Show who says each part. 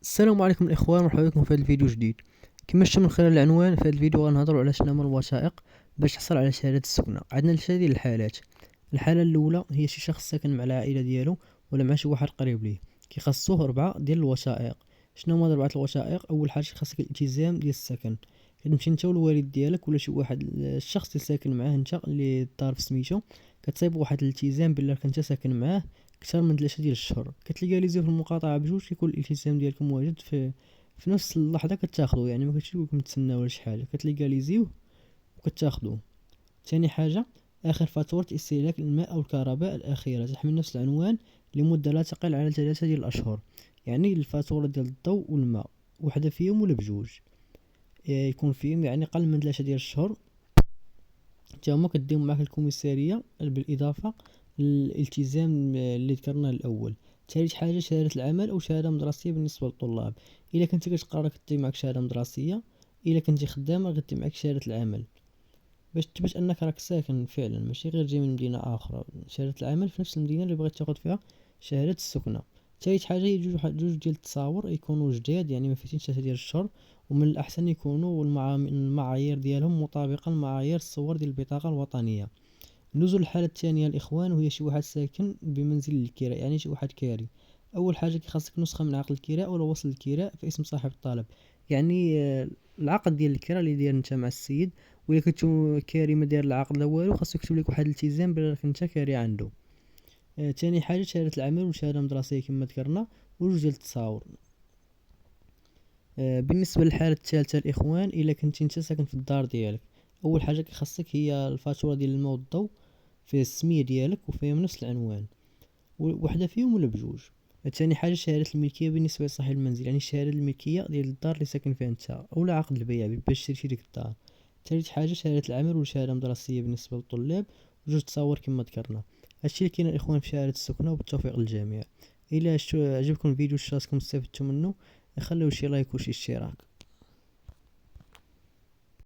Speaker 1: السلام عليكم الاخوان، مرحبا بكم في هذا الفيديو جديد. كما شفتم من خلال العنوان، في هذا الفيديو غنهضروا على شنو هما الوثائق باش تحصل على شهاده السكنه. عندنا ثلاثه ديال الحالات. الحاله الاولى هي شي شخص ساكن مع العائله ديالو ولا مع شي واحد قريب ليه، كيخصوه 4 ديال الوثائق. شنو هما 4 الوثائق؟ اول حاجه خاصك الالتزام ديال السكن. كتمشي نتا والوالد ديالك ولا شي واحد الشخص اللي ساكن معاه نتا اللي الدار في سميتو، كتصايب واحد الالتزام بلا كنت ساكن معاه اكثر من 3 ديال الشهور. كتليغاليزيو في المقاطعه بجوج، كيكون الالتزام ديالكم واجد في نفس اللحظه كتاخذوا، يعني ما كتمشيو لكم تسناو ولا شي حاجه، كتليغاليزيوه وكتاخذوه. ثاني حاجه، اخر فاتوره استهلاك الماء او الكهرباء الاخيره تحمل نفس العنوان لمده لا تقل على 3 ديال الاشهر. يعني الفاتوره ديال الضوء والماء وحده فيهم ولا بجوج، يكون فيهم يعني قل من 3 ديال الشهور، حتى هما كديهم معاك الكوميساريه بالاضافه للالتزام اللي ذكرناه الاول. ثالث حاجه شهاده العمل او شهاده مدرسيه بالنسبه للطلاب. الا كنتي كتقرا كدي معك شهاده مدرسيه، الا كنتي خدامه غدي معك شهاده العمل باش تثبت انك راك ساكن فعلا، ماشي غير جاي من مدينه اخرى. شهاده العمل في نفس المدينه اللي بغيت تاخذ فيها شهاده السكنه. ثالث حاجه هي جوج ديال التصاور يكونوا جداد، يعني ما فاتينش 3 ديال الشهر، ومن الاحسن يكونوا المعايير ديالهم مطابقه لمعايير الصور ديال البطاقه الوطنيه. ندوزو للحالة الثانية الإخوان، وهي شي واحد ساكن بمنزل للكراء، يعني شي واحد كاري. أول حاجة كيخاصك نسخة من عقد الكراء ولا وصل الكراء في اسم صاحب الطلب، يعني العقد ديال الكراء اللي داير نتا مع السيد. وإلا كنتو كاري ما داير العقد لا والو، خاصو يكتب لك واحد الالتزام بلي راك نتا كاري عنده. تاني حاجة شهادة العمل وشهادة مدرسية كما ذكرنا، وجوج ديال التصاور. بالنسبة للحالة الثالثة الإخوان، إلا كنتي نتا ساكن في الدار ديالك، أول حاجة كيخصك هي الفاتورة ديال الماء والضو في السمية ديالك وفيهم نفس العنوان، وحدة فيهم ولا بجوج. ثاني حاجة شهادة الملكية بالنسبة لصاحب المنزل، يعني الشهادة الملكية ديال الدار اللي ساكن فيها نتا، أولا عقد البيع باش تشري ديك الدار. ثالث حاجة شهادة العمل وشهادة مدرسية بالنسبة للطلاب، وجوج تصاور كما ذكرنا. هادشي اللي كاين الإخوان في شهادة السكنة، وبالتوفيق للجميع. إلا عجبكم الفيديو، راسكم استفدتوا منه، خليو شي لايك وشي اشتراك.